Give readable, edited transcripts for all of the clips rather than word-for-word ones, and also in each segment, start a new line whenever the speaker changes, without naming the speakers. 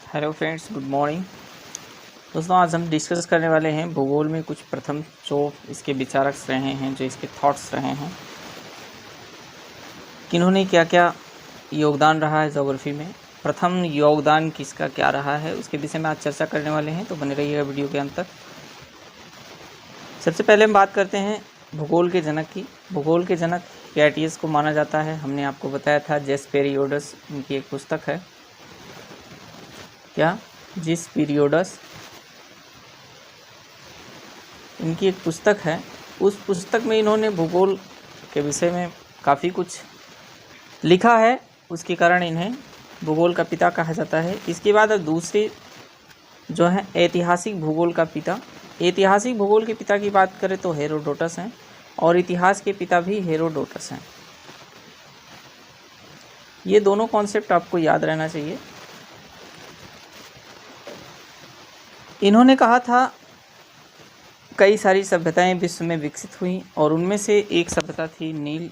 Hello friends, good morning. दोस्तों, आज हम डिस्कस करने वाले हैं भूगोल में कुछ प्रथम जो इसके विचारक रहे हैं, जो इसके थॉट्स रहे हैं, किन्होंने क्या क्या योगदान रहा है ज्योग्राफी में, प्रथम योगदान किसका क्या रहा है, उसके विषय में आज चर्चा करने वाले हैं। तो बने रहिएगा वीडियो के अंत तक। सबसे पहले हम बात करते हैं भूगोल के जनक की। भूगोल के जनक कैटियस को माना जाता है। हमने आपको बताया था जेस पेरियोडस उनकी एक पुस्तक है, क्या जिस पीरियोडस, इनकी एक पुस्तक है। उस पुस्तक में इन्होंने भूगोल के विषय में काफ़ी कुछ लिखा है, उसके कारण इन्हें भूगोल का पिता कहा जाता है। इसके बाद अब दूसरी जो है ऐतिहासिक भूगोल का पिता। ऐतिहासिक भूगोल के पिता की बात करें तो हेरोडोटस हैं, और इतिहास के पिता भी हेरोडोटस हैं। ये दोनों कॉन्सेप्ट आपको याद रहना चाहिए। इन्होंने कहा था कई सारी सभ्यताएं विश्व में विकसित हुई, और उनमें से एक सभ्यता थी नील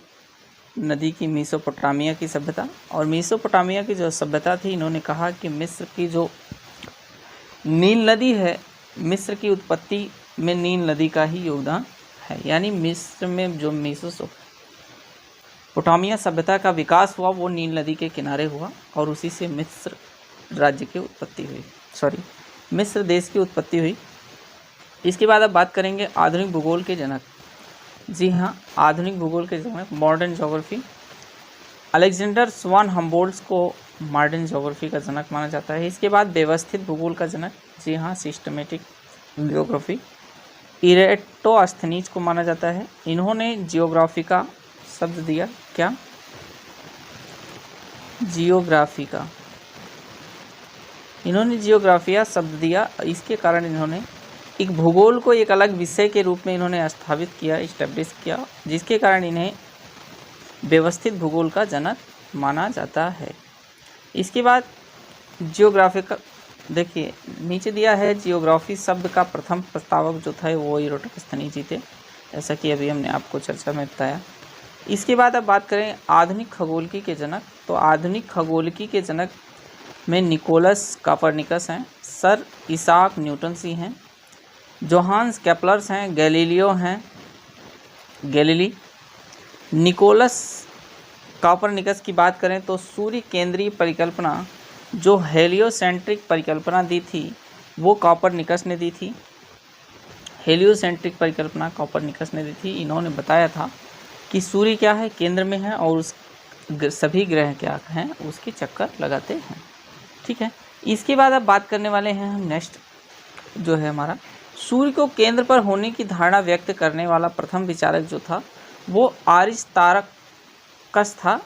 नदी की मेसोपोटामिया की सभ्यता। और मेसोपोटामिया की जो सभ्यता थी, इन्होंने कहा कि मिस्र की जो नील नदी है, मिस्र की उत्पत्ति में नील नदी का ही योगदान है। यानी मिस्र में जो मेसोपोटामिया सभ्यता का विकास हुआ वो नील नदी के किनारे हुआ, और उसी से मिस्र राज्य की उत्पत्ति हुई, मिस्र देश की उत्पत्ति हुई। इसके बाद अब बात करेंगे आधुनिक भूगोल के जनक। जी हाँ, आधुनिक भूगोल के जनक, मॉडर्न ज्योग्राफी। अलेक्जेंडर स्वान हम्बोल्ट्स को मॉडर्न ज्योग्राफी का जनक माना जाता है। इसके बाद व्यवस्थित भूगोल का जनक, जी हाँ, सिस्टमेटिक ज्योग्राफी, इरेटोस्थनीज को माना जाता है। इन्होंने जियोग्राफी का शब्द दिया, क्या जियोग्राफी का, इन्होंने जियोग्राफिया शब्द दिया। इसके कारण इन्होंने एक भूगोल को एक अलग विषय के रूप में इन्होंने स्थापित किया, इस्टेब्लिश किया, जिसके कारण इन्हें व्यवस्थित भूगोल का जनक माना जाता है। इसके बाद जियोग्राफी का देखिए, नीचे दिया है जियोग्राफी शब्द का प्रथम प्रस्तावक जो था वो इरेटोस्थनीज जी थे, जैसा कि अभी हमने आपको चर्चा में बताया। इसके बाद अब बात करें आधुनिक खगोलकी के जनक। तो आधुनिक खगोलकी के जनक में निकोलस कॉपरनिकस हैं, सर इसाक न्यूटन सी हैं, जोहान्स केपलर्स हैं, गैलीलियो हैं, गैलीली। निकोलस कॉपरनिकस की बात करें तो सूर्य केंद्रीय परिकल्पना, जो हेलियोसेंट्रिक परिकल्पना दी थी, वो कॉपरनिकस ने दी थी। हेलियोसेंट्रिक परिकल्पना कॉपरनिकस ने दी थी। इन्होंने बताया था कि सूर्य क्या है, केंद्र में है, और उस सभी ग्रह क्या हैं, उसके चक्कर लगाते हैं। ठीक है। इसके बाद अब बात करने वाले हैं हम नेक्स्ट जो है हमारा, सूर्य को केंद्र पर होने की धारणा व्यक्त करने वाला प्रथम विचारक जो था वो अरिस्तार्कस था।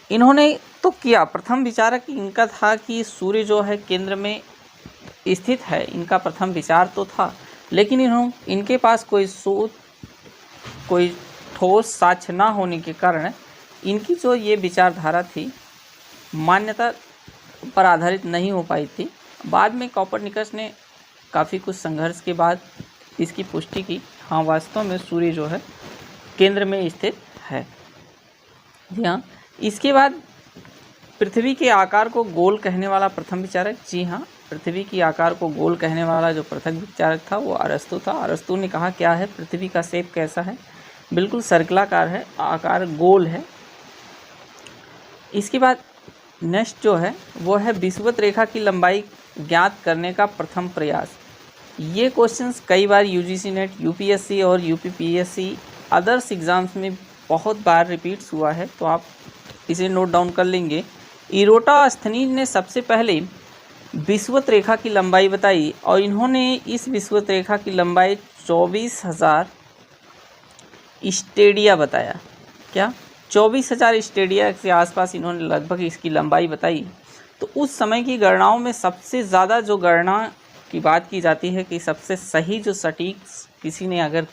इन्होंने तो किया, प्रथम विचारक इनका था कि सूर्य जो है केंद्र में स्थित है, इनका प्रथम विचार तो था, लेकिन इनके पास कोई ठोस साक्ष्य ना होने के कारण इनकी जो ये विचारधारा थी मान्यता पर आधारित नहीं हो पाई थी। बाद में कॉपरनिकस ने काफ़ी कुछ संघर्ष के बाद इसकी पुष्टि की, हाँ वास्तव में सूर्य जो है केंद्र में स्थित है। जी हाँ। इसके बाद पृथ्वी के आकार को गोल कहने वाला प्रथम विचारक, जी हाँ, पृथ्वी की आकार को गोल कहने वाला जो प्रथम विचारक था वो अरस्तु था। अरस्तु ने कहा क्या है, पृथ्वी का शेप कैसा है, बिल्कुल सर्कलाकार है, आकार गोल है। इसके बाद नेक्स्ट जो है वो है विषुवत रेखा की लंबाई ज्ञात करने का प्रथम प्रयास। ये क्वेश्चंस कई बार यूजीसी नेट, यूपीएससी और यूपीपीएससी अदर्स एग्जाम्स में बहुत बार रिपीट्स हुआ है, तो आप इसे नोट डाउन कर लेंगे। इरेटोस्थनीज ने सबसे पहले विषुवत रेखा की लंबाई बताई, और इन्होंने इस विषुवत रेखा की लंबाई 24,000 स्टेडिया बताया। क्या 24,000 स्टेडिया के आसपास इन्होंने लगभग इसकी लंबाई बताई। तो उस समय की गणनाओं में सबसे ज़्यादा जो गणना की बात की जाती है कि सबसे सही जो सटीक किसी ने अगर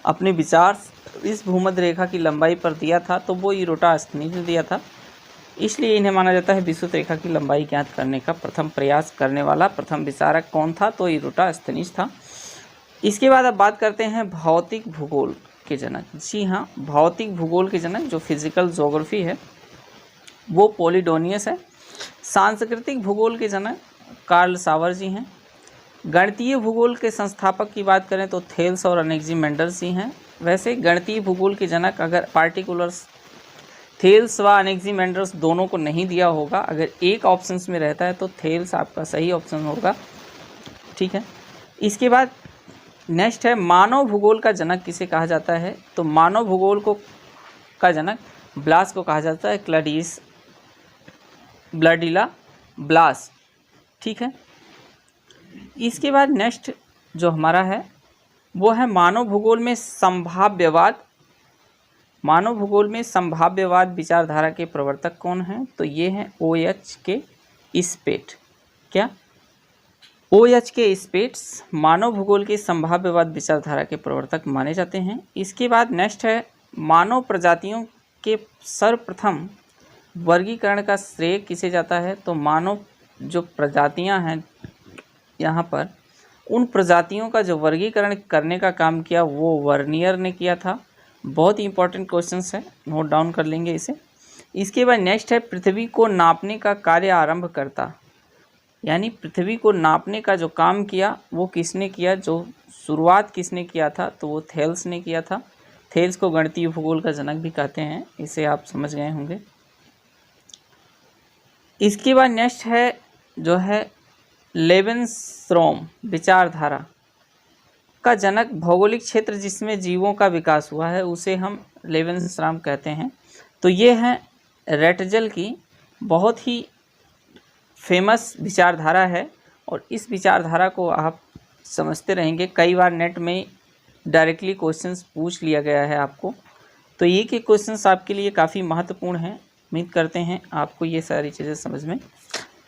अपने विचार इस भूमध्य रेखा की लंबाई पर दिया था तो वो इरेटोस्थनीज ने दिया था। इसलिए इन्हें माना जाता है विषुवत रेखा की लंबाई ज्ञात करने का प्रथम प्रयास करने वाला प्रथम विचारक कौन था, तो इरेटोस्थनीज था। इसके बाद अब बात करते हैं भौतिक भूगोल के जनक। जी हाँ, भौतिक भूगोल के जनक जो फिजिकल ज्योग्राफी है वो पोलिडोनियस है। सांस्कृतिक भूगोल के जनक कार्ल सावर जी हैं। गणितीय भूगोल के संस्थापक की बात करें तो थेल्स और अनेक्सिमेंडर्स जी हैं। वैसे गणितीय भूगोल के जनक अगर पार्टिकुलर्स थेल्स व अनेक्सिमेंडर्स दोनों को नहीं दिया होगा, अगर एक ऑप्शंस में रहता है तो थेल्स आपका सही ऑप्शन होगा। ठीक है, इसके बाद नेक्स्ट है मानव भूगोल का जनक किसे कहा जाता है? तो मानव भूगोल को का जनक ब्लास को कहा जाता है, क्लडिस ब्लडिला ब्लास। ठीक है, इसके बाद नेक्स्ट जो हमारा है वो है मानव भूगोल में संभाव्यवाद। मानव भूगोल में संभाव्यवाद विचारधारा के प्रवर्तक कौन हैं? तो ये हैं OH स्पेट। क्या? OH स्पेट्स मानव भूगोल के संभाव्यवाद विचारधारा के प्रवर्तक माने जाते हैं। इसके बाद नेक्स्ट है मानव प्रजातियों के सर्वप्रथम वर्गीकरण का श्रेय किसे जाता है? तो मानव जो प्रजातियां हैं यहाँ पर, उन प्रजातियों का जो वर्गीकरण करने का काम किया वो वर्नियर ने किया था। बहुत ही इंपॉर्टेंट क्वेश्चंस है, नोट डाउन कर लेंगे इसे। इसके बाद नेक्स्ट है पृथ्वी को नापने का कार्य आरंभ करता, यानी पृथ्वी को नापने का जो काम किया वो किसने किया? जो शुरुआत किसने किया था? तो वो थेल्स ने किया था। थेल्स को गणितीय भूगोल का जनक भी कहते हैं, इसे आप समझ गए होंगे। इसके बाद नेक्स्ट है जो है लेवेंस्ट्रॉम विचारधारा का जनक। भौगोलिक क्षेत्र जिसमें जीवों का विकास हुआ है उसे हम लेवेंस्ट्रॉम कहते हैं। तो ये है रेटजल की बहुत ही फेमस विचारधारा है और इस विचारधारा को आप समझते रहेंगे। कई बार नेट में डायरेक्टली क्वेश्चंस पूछ लिया गया है आपको, तो ये के क्वेश्चंस आपके लिए काफ़ी महत्वपूर्ण हैं। उम्मीद करते हैं आपको ये सारी चीज़ें समझ में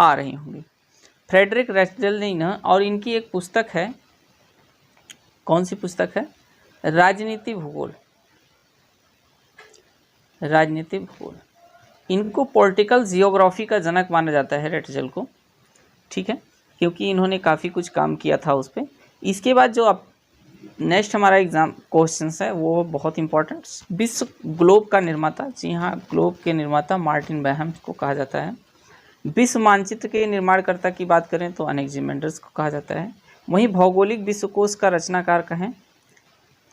आ रही होंगी। फ्रेडरिक रेटजल ने ना, और इनकी एक पुस्तक है, कौन सी पुस्तक है? राजनीति भूगोल। राजनीति भूगोल, इनको पॉलिटिकल जियोग्राफी का जनक माना जाता है रेटजल को। ठीक है, क्योंकि इन्होंने काफ़ी कुछ काम किया था उस पर। इसके बाद जो अब नेक्स्ट हमारा एग्जाम क्वेश्चंस है वो बहुत इंपॉर्टेंट। विश्व ग्लोब का निर्माता, जी हाँ, ग्लोब के निर्माता मार्टिन बैहम को कहा जाता है। विश्व मानचित्र के निर्माणकर्ता की बात करें तो अनेक्सिमेंडर्स को कहा जाता है। वहीं भौगोलिक विश्वकोश का रचनाकार कहें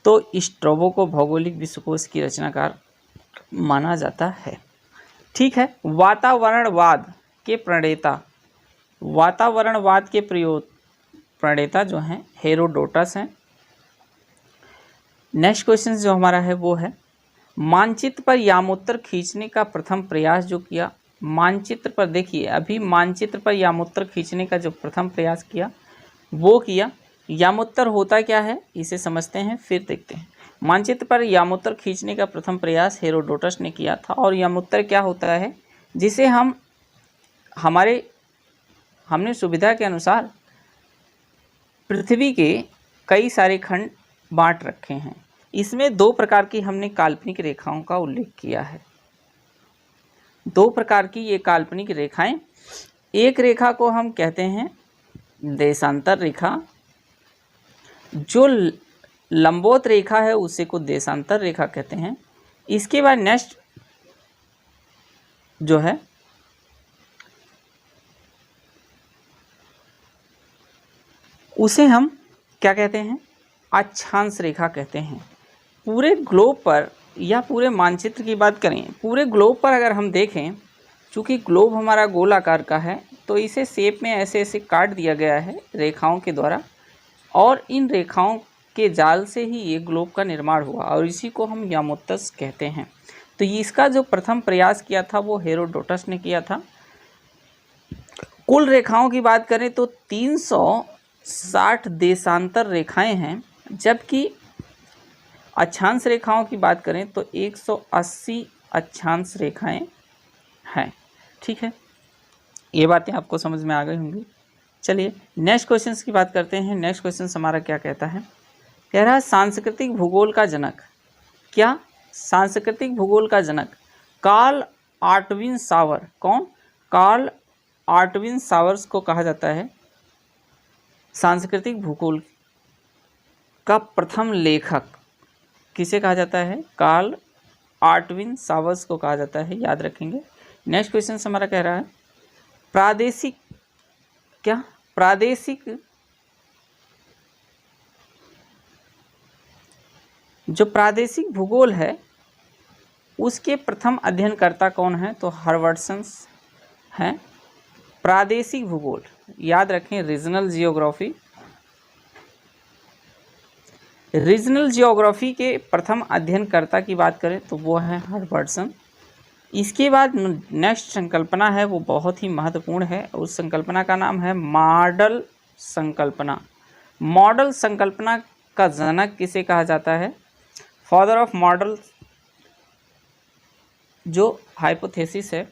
तो स्ट्रैबो को भौगोलिक विश्वकोश की रचनाकार माना जाता है। ठीक है, वातावरणवाद के प्रणेता, वातावरणवाद के प्रणेता जो हैं हेरोडोटस हैं। नेक्स्ट क्वेश्चन जो हमारा है वो है मानचित्र पर यामोत्तर खींचने का प्रथम प्रयास जो किया। मानचित्र पर देखिए, अभी मानचित्र पर यामोत्तर खींचने का जो प्रथम प्रयास किया वो किया। यामोत्तर होता क्या है इसे समझते हैं फिर देखते हैं। मानचित्र पर यामोत्तर खींचने का प्रथम प्रयास हेरोडोटस ने किया था। और यामोत्तर क्या होता है? जिसे हमने सुविधा के अनुसार पृथ्वी के कई सारे खंड बांट रखे हैं। इसमें दो प्रकार की हमने काल्पनिक रेखाओं का उल्लेख किया है। दो प्रकार की ये काल्पनिक रेखाएं, एक रेखा को हम कहते हैं देशांतर रेखा, जो लंबवत रेखा है उसे को देशांतर रेखा कहते हैं। इसके बाद नेक्स्ट जो है उसे हम क्या कहते हैं? अक्षांश रेखा कहते हैं। पूरे ग्लोब पर या पूरे मानचित्र की बात करें, पूरे ग्लोब पर अगर हम देखें, चूँकि ग्लोब हमारा गोलाकार का है तो इसे शेप में ऐसे ऐसे काट दिया गया है रेखाओं के द्वारा, और इन रेखाओं के जाल से ही ये ग्लोब का निर्माण हुआ और इसी को हम यामोत्तर कहते हैं। तो इसका जो प्रथम प्रयास किया था वो हेरोडोटस ने किया था। कुल रेखाओं की बात करें तो 360 देशांतर रेखाएं हैं, जबकि अक्षांश रेखाओं की बात करें तो 180 अक्षांश रेखाएं हैं। ठीक है, ये बातें आपको समझ में आ गई होंगी। चलिए नेक्स्ट क्वेश्चंस की बात करते हैं। नेक्स्ट क्वेश्चन हमारा क्या कहता है? कह रहा है सांस्कृतिक भूगोल का जनक। क्या? सांस्कृतिक भूगोल का जनक कार्ल आर्टविन सावर। कौन? कार्ल आर्टविन सावर्स को कहा जाता है सांस्कृतिक भूगोल का प्रथम लेखक। किसे कहा जाता है? कार्ल आर्टविन सावर्स को कहा जाता है, याद रखेंगे। नेक्स्ट क्वेश्चन हमारा कह रहा है प्रादेशिक क्या प्रादेशिक जो प्रादेशिक भूगोल है उसके प्रथम अध्ययनकर्ता कौन है? तो हर्वर्डसन हैं। प्रादेशिक भूगोल याद रखें, रीजनल जियोग्राफी। रीजनल जियोग्राफी के प्रथम अध्ययनकर्ता की बात करें तो वो है हर्वर्डसन। इसके बाद नेक्स्ट संकल्पना है वो बहुत ही महत्वपूर्ण है, उस संकल्पना का नाम है मॉडल संकल्पना। मॉडल संकल्पना का जनक किसे कहा जाता है? फादर ऑफ मॉडल जो हाइपोथेसिस है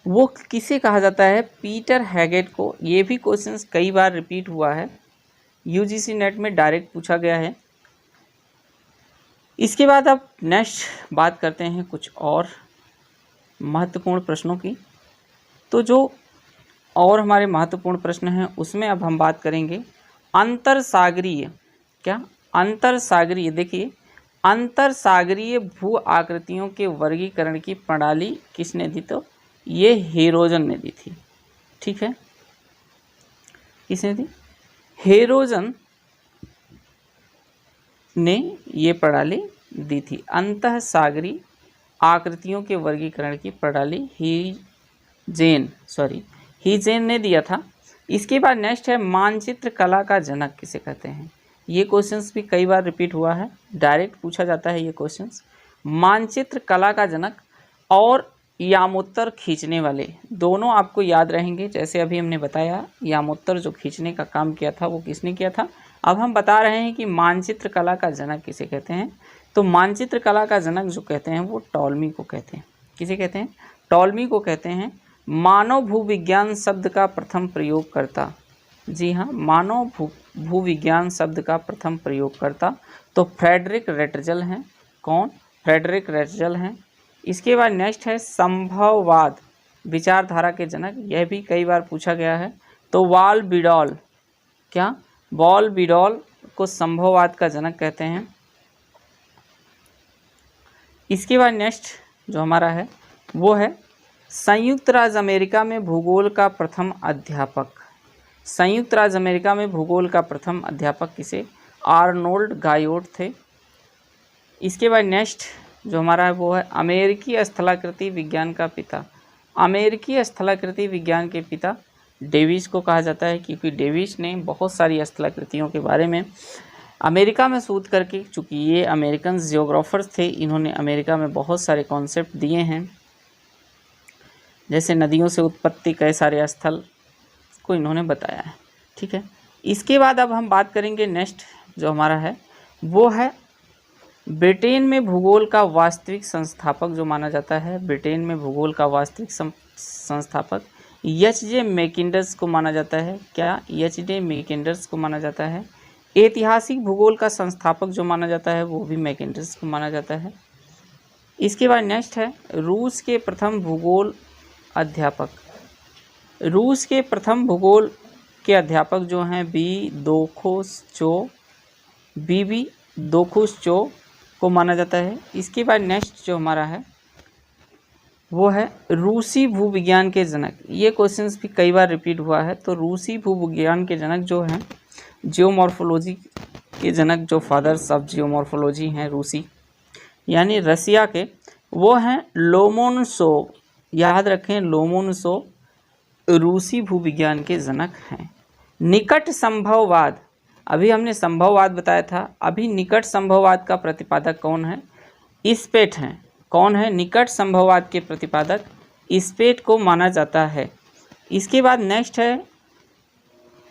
वो किसे कहा जाता है? पीटर हैगेट को। ये भी क्वेश्चंस कई बार रिपीट हुआ है, यूजीसी नेट में डायरेक्ट पूछा गया है। इसके बाद अब नेक्स्ट बात करते हैं कुछ और महत्वपूर्ण प्रश्नों की। तो जो और हमारे महत्वपूर्ण प्रश्न हैं उसमें अब हम बात करेंगे अंतरसागरीय क्या अंतरसागरीय देखिए, अंतरसागरीय भू आकृतियों के वर्गीकरण की प्रणाली किसने दी? तो ये हेरोजन ने दी थी। ठीक है, किसने दी? हेरोजन ने ये प्रणाली दी थी। अंतःसागरीय आकृतियों के वर्गीकरण की प्रणाली हीजेन ने दिया था। इसके बाद नेक्स्ट है मानचित्र कला का जनक किसे कहते हैं? ये क्वेश्चंस भी कई बार रिपीट हुआ है, डायरेक्ट पूछा जाता है ये क्वेश्चंस। मानचित्र कला का जनक और यामोत्तर खींचने वाले दोनों आपको याद रहेंगे। जैसे अभी हमने बताया यामोत्तर जो खींचने का काम किया था वो किसने किया था। अब हम बता रहे हैं कि मानचित्र कला का जनक किसे कहते हैं। तो मानचित्र कला का जनक जो कहते हैं वो टॉलमी को कहते हैं। किसे कहते हैं? टॉलमी को कहते हैं। मानव भूविज्ञान शब्द का प्रथम प्रयोगकर्ता, जी हाँ, मानव भूविज्ञान शब्द का प्रथम प्रयोगकर्ता तो फ्रेडरिक रेटजल हैं। कौन? फ्रेडरिक रेटजल हैं। इसके बाद नेक्स्ट है संभववाद विचारधारा के जनक, यह भी कई बार पूछा गया है। तो वाल बिडॉल क्या? वॉल बिडॉल को संभववाद का जनक कहते हैं। इसके बाद नेक्स्ट जो हमारा है वो है संयुक्त राज्य अमेरिका में भूगोल का प्रथम अध्यापक। संयुक्त राज्य अमेरिका में भूगोल का प्रथम अध्यापक किसे? आर्नोल्ड गायोट थे। इसके बाद नेक्स्ट जो हमारा है वो है अमेरिकी स्थलाकृति विज्ञान का पिता। अमेरिकी स्थलाकृति विज्ञान के पिता डेविस को कहा जाता है, क्योंकि डेविस ने बहुत सारी स्थलाकृतियों के बारे में अमेरिका में शोध करके, चूँकि ये अमेरिकन जियोग्राफर्स थे, इन्होंने अमेरिका में बहुत सारे कॉन्सेप्ट दिए हैं। जैसे नदियों से उत्पत्ति कई सारे स्थल को इन्होंने बताया है। ठीक है, इसके बाद अब हम बात करेंगे नेक्स्ट जो हमारा है वो है ब्रिटेन में भूगोल का वास्तविक संस्थापक जो माना जाता है। ब्रिटेन में भूगोल का वास्तविक संस्थापक एच.जे. मैकिन्डर्स को माना जाता है। क्या? एच.जे. मैकिन्डर्स को माना जाता है। ऐतिहासिक भूगोल का संस्थापक जो माना जाता है वो भी मैकिन्डर्स को माना जाता है। इसके बाद नेक्स्ट है रूस के प्रथम भूगोल अध्यापक। रूस के प्रथम भूगोल के अध्यापक जो हैं बी दोखुस-चो को माना जाता है। इसके बाद नेक्स्ट जो हमारा है वो है रूसी भूविज्ञान के जनक। ये क्वेश्चंस भी कई बार रिपीट हुआ है। तो रूसी भूविज्ञान के जनक जो हैं जियोमॉर्फोलॉजी के जनक, जो फादर्स ऑफ जियोमॉर्फोलॉजी हैं रूसी यानी रसिया के, वो हैं लोमोनसोव। याद रखें, लोमोनसोव रूसी भूविज्ञान के जनक हैं। निकट संभववाद, अभी हमने संभववाद बताया था, अभी निकट संभववाद का प्रतिपादक कौन है? स्पेट हैं। कौन है? निकट संभववाद के प्रतिपादक स्पेट को माना जाता है। इसके बाद नेक्स्ट है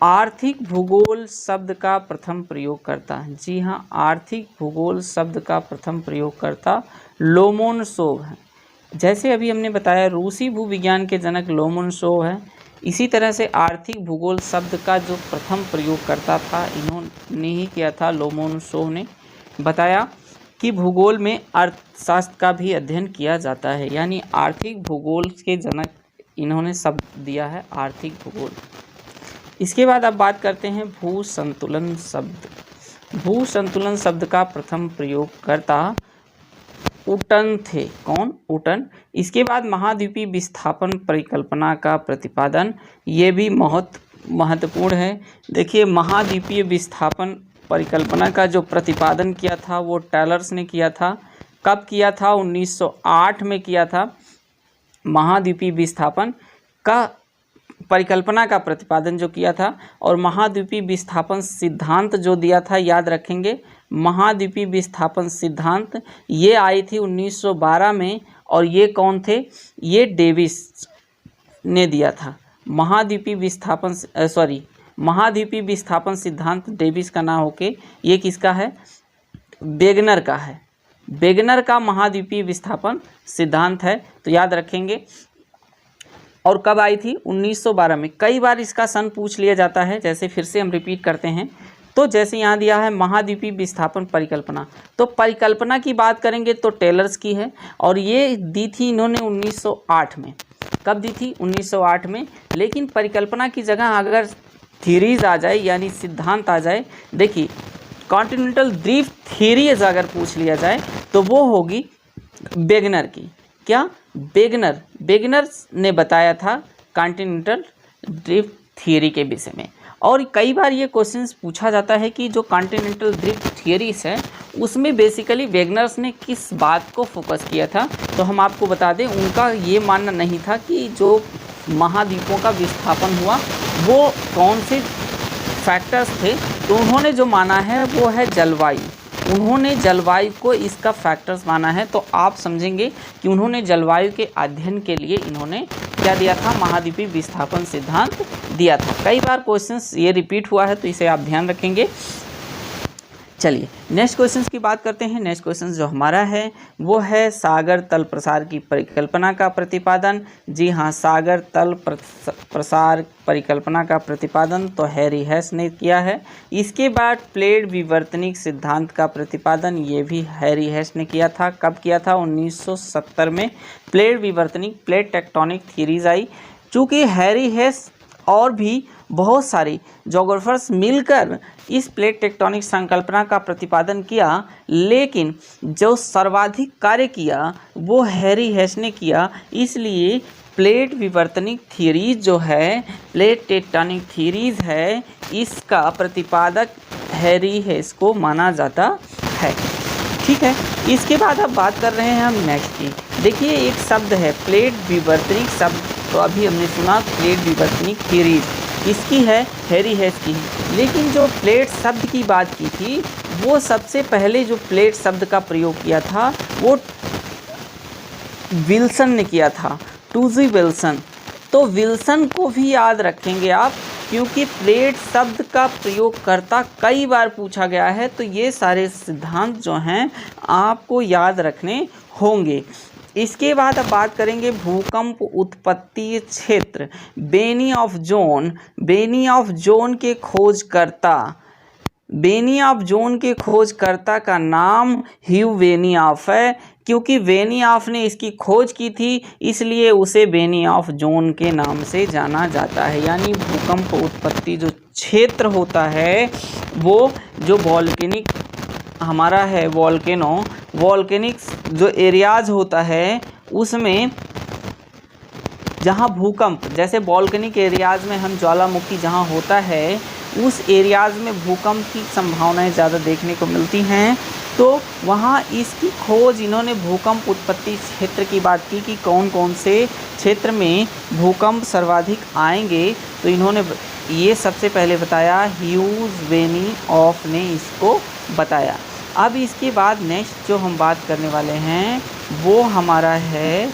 आर्थिक भूगोल शब्द का प्रथम प्रयोगकर्ता। जी हाँ, आर्थिक भूगोल शब्द का प्रथम प्रयोगकर्ता लोमोनसोव है। जैसे अभी हमने बताया रूसी भूविज्ञान के जनक लोमोनसोव है, इसी तरह से आर्थिक भूगोल शब्द का जो प्रथम प्रयोगकर्ता था इन्होंने ही किया था। लोमोनसोव ने बताया कि भूगोल में अर्थशास्त्र का भी अध्ययन किया जाता है, यानी आर्थिक भूगोल के जनक इन्होंने शब्द दिया है, आर्थिक भूगोल। इसके बाद अब बात करते हैं भू संतुलन शब्द। भू संतुलन शब्द का प्रथम प्रयोगकर्ता उटन थे। कौन? उटन। इसके बाद महाद्वीपीय विस्थापन परिकल्पना का प्रतिपादन, ये भी महत्वपूर्ण है। देखिए, महाद्वीपीय विस्थापन परिकल्पना का जो प्रतिपादन किया था वो टेलर्स ने किया था। कब किया था? 1908 में किया था। महाद्वीपीय विस्थापन का परिकल्पना का प्रतिपादन जो किया था, और महाद्वीपीय विस्थापन सिद्धांत जो दिया था, याद रखेंगे, महाद्वीपीय विस्थापन सिद्धांत ये आई थी 1912 में, और ये कौन थे? ये डेविस ने दिया था। महाद्वीपीय विस्थापन सिद्धांत डेविस का ना होके ये किसका है? वेगनर का है। वेगनर का महाद्वीपीय विस्थापन सिद्धांत है, तो याद रखेंगे। और कब आई थी? 1912 में। कई बार इसका सन पूछ लिया जाता है, जैसे फिर से हम रिपीट करते हैं। तो जैसे यहाँ दिया है महाद्वीपीय विस्थापन परिकल्पना, तो परिकल्पना की बात करेंगे तो टेलर्स की है, और ये दी थी इन्होंने 1908 में। कब दी थी? 1908 में। लेकिन परिकल्पना की जगह अगर थ्योरीज आ जाए, यानी सिद्धांत आ जाए, देखिए कॉन्टिनेंटल ड्रिफ्ट थ्योरीज अगर पूछ लिया जाए तो वो होगी वेगनर की। क्या? वेगनर ने बताया था कॉन्टिनेंटल ड्रिफ्ट थ्योरी के विषय में। और कई बार ये क्वेश्चंस पूछा जाता है कि जो कॉन्टिनेंटल ड्रिफ्ट थ्योरीज है उसमें बेसिकली वेगनर्स ने किस बात को फोकस किया था। तो हम आपको बता दें, उनका ये मानना नहीं था कि जो महाद्वीपों का विस्थापन हुआ वो कौन से फैक्टर्स थे। तो उन्होंने जो माना है वो है जलवायु। उन्होंने जलवायु को इसका फैक्टर्स माना है। तो आप समझेंगे कि उन्होंने जलवायु के अध्ययन के लिए इन्होंने क्या दिया था? महाद्वीपीय विस्थापन सिद्धांत दिया था। कई बार क्वेश्चंस ये रिपीट हुआ है, तो इसे आप ध्यान रखेंगे। चलिए नेक्स्ट क्वेश्चंस की बात करते हैं। नेक्स्ट क्वेश्चन जो हमारा है वो है सागर तल प्रसार की परिकल्पना का प्रतिपादन। जी हाँ, सागर तल प्रसार परिकल्पना का प्रतिपादन तो हैरी हेस ने किया है। इसके बाद प्लेट विवर्तनिक सिद्धांत का प्रतिपादन, ये भी हैरी हेस ने किया था। कब किया था? 1970 में। प्लेट विवर्तनिक, प्लेट टेक्टोनिक थ्योरीज आई। चूँकि हैरी हेस और भी बहुत सारे जोग्राफर्स मिलकर इस प्लेट टेक्टोनिक संकल्पना का प्रतिपादन किया, लेकिन जो सर्वाधिक कार्य किया वो हैरी हेस ने किया। इसलिए प्लेट विवर्तनिक थ्योरीज जो है, प्लेट टेक्टोनिक थ्योरीज है, इसका प्रतिपादक हैरी हेस को माना जाता है। ठीक है। इसके बाद अब बात कर रहे हैं हम नेक्स्ट की। देखिए एक शब्द है प्लेट विवर्तनिक शब्द, तो अभी हमने सुना प्लेट विवर्तनिक थ्योरीज, इसकी है हैरी हेस की। लेकिन जो प्लेट शब्द की बात की थी, वो सबसे पहले जो प्लेट शब्द का प्रयोग किया था वो विल्सन ने किया था, टूजी विल्सन। तो विल्सन को भी याद रखेंगे आप, क्योंकि प्लेट शब्द का प्रयोगकर्ता कई बार पूछा गया है। तो ये सारे सिद्धांत जो हैं आपको याद रखने होंगे। इसके बाद अब बात करेंगे भूकंप उत्पत्ति क्षेत्र, Benioff zone. Benioff zone के खोजकर्ता, बेनी ऑफ जोन के खोजकर्ता का नाम ह्यू बेनियॉफ है। क्योंकि बेनियॉफ ने इसकी खोज की थी, इसलिए उसे बेनी ऑफ जोन के नाम से जाना जाता है। यानी भूकंप उत्पत्ति जो क्षेत्र होता है, वो जो वॉल्केनिक हमारा है, वॉल्केनिक जो एरियाज होता है, उसमें जहाँ भूकंप, जैसे वॉल्केनिक एरियाज में हम ज्वालामुखी जहाँ होता है, उस एरियाज में भूकंप की संभावनाएं ज़्यादा देखने को मिलती हैं। तो वहाँ इसकी खोज, इन्होंने भूकंप उत्पत्ति क्षेत्र की बात की कि कौन कौन से क्षेत्र में भूकंप सर्वाधिक आएंगे। तो इन्होंने ये सबसे पहले बताया, ह्यूज बेनियॉफ ने इसको बताया। अब इसके बाद नेक्स्ट जो हम बात करने वाले हैं वो हमारा है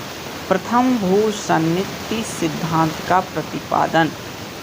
प्रथम भूसन्निधि सिद्धांत का प्रतिपादन।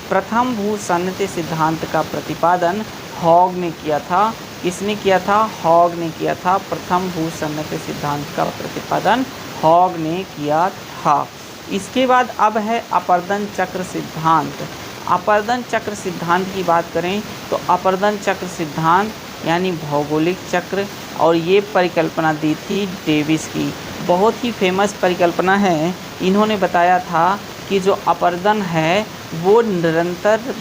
प्रथम भूसन्निधि सिद्धांत का प्रतिपादन हॉग ने किया था। किसने किया था? हॉग ने किया था। प्रथम भूसन्निधि सिद्धांत का प्रतिपादन हॉग ने किया था। इसके बाद अब है अपर्दन चक्र सिद्धांत। अपर्दन चक्र सिद्धांत की बात करें तो अपर्दन चक्र सिद्धांत यानी भौगोलिक चक्र, और ये परिकल्पना दी थी डेविस की। बहुत ही फेमस परिकल्पना है। इन्होंने बताया था कि जो अपर्दन है वो निरंतर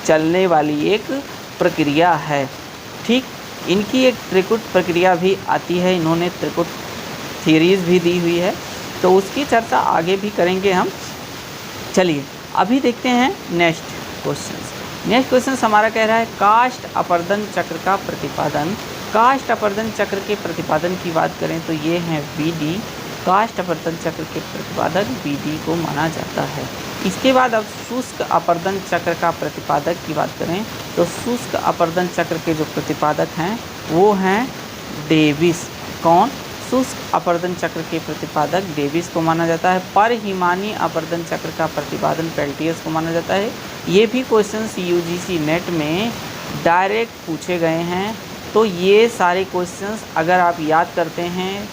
चलने वाली एक प्रक्रिया है। ठीक, इनकी एक त्रिकुट प्रक्रिया भी आती है। इन्होंने त्रिकुट थियरीज़ भी दी हुई है, तो उसकी चर्चा आगे भी करेंगे हम। चलिए अभी देखते हैं नेक्स्ट क्वेश्चन। नेक्स्ट क्वेश्चन हमारा कह रहा है काष्ठ अपर्दन चक्र का प्रतिपादन। काष्ठ अपर्दन चक्र के प्रतिपादन की बात करें तो ये हैं BD। काष्ठ अपर्दन चक्र के प्रतिपादक BD को माना जाता है। इसके बाद अब शुष्क अपर्दन चक्र का प्रतिपादक की बात करें तो शुष्क अपर्दन चक्र के जो प्रतिपादक हैं वो हैं डेविस। कौन? शुष्क अपर्दन चक्र के प्रतिपादक डेविस को माना जाता है। परहिमानी अपर्दन चक्र का प्रतिपादन पेल्टियस को माना जाता है। ये भी क्वेश्चंस UGC नेट में डायरेक्ट पूछे गए हैं, तो ये सारे क्वेश्चंस अगर आप याद करते हैं,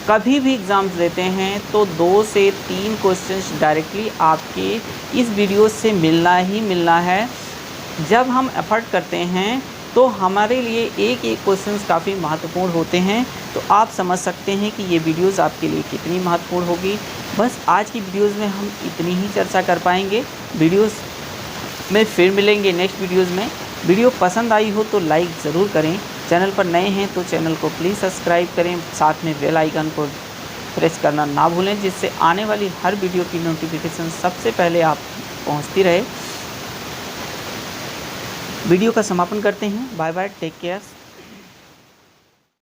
कभी भी एग्ज़ाम्स देते हैं तो 2 से 3 क्वेश्चंस डायरेक्टली आपके इस वीडियो से मिलना ही मिलना है। जब हम एफर्ट करते हैं तो हमारे लिए एक एक क्वेश्चंस काफ़ी महत्वपूर्ण होते हैं, तो आप समझ सकते हैं कि ये वीडियोस आपके लिए कितनी महत्वपूर्ण होगी। बस आज की वीडियोस में हम इतनी ही चर्चा कर पाएंगे। वीडियोस में फिर मिलेंगे नेक्स्ट वीडियोस में। वीडियो पसंद आई हो तो लाइक ज़रूर करें। चैनल पर नए हैं तो चैनल को प्लीज़ सब्सक्राइब करें, साथ में बेल आइकन को प्रेस करना ना भूलें, जिससे आने वाली हर वीडियो की नोटिफिकेशन सबसे पहले आप पहुंचती रहे। वीडियो का समापन करते हैं। Bye bye, take care.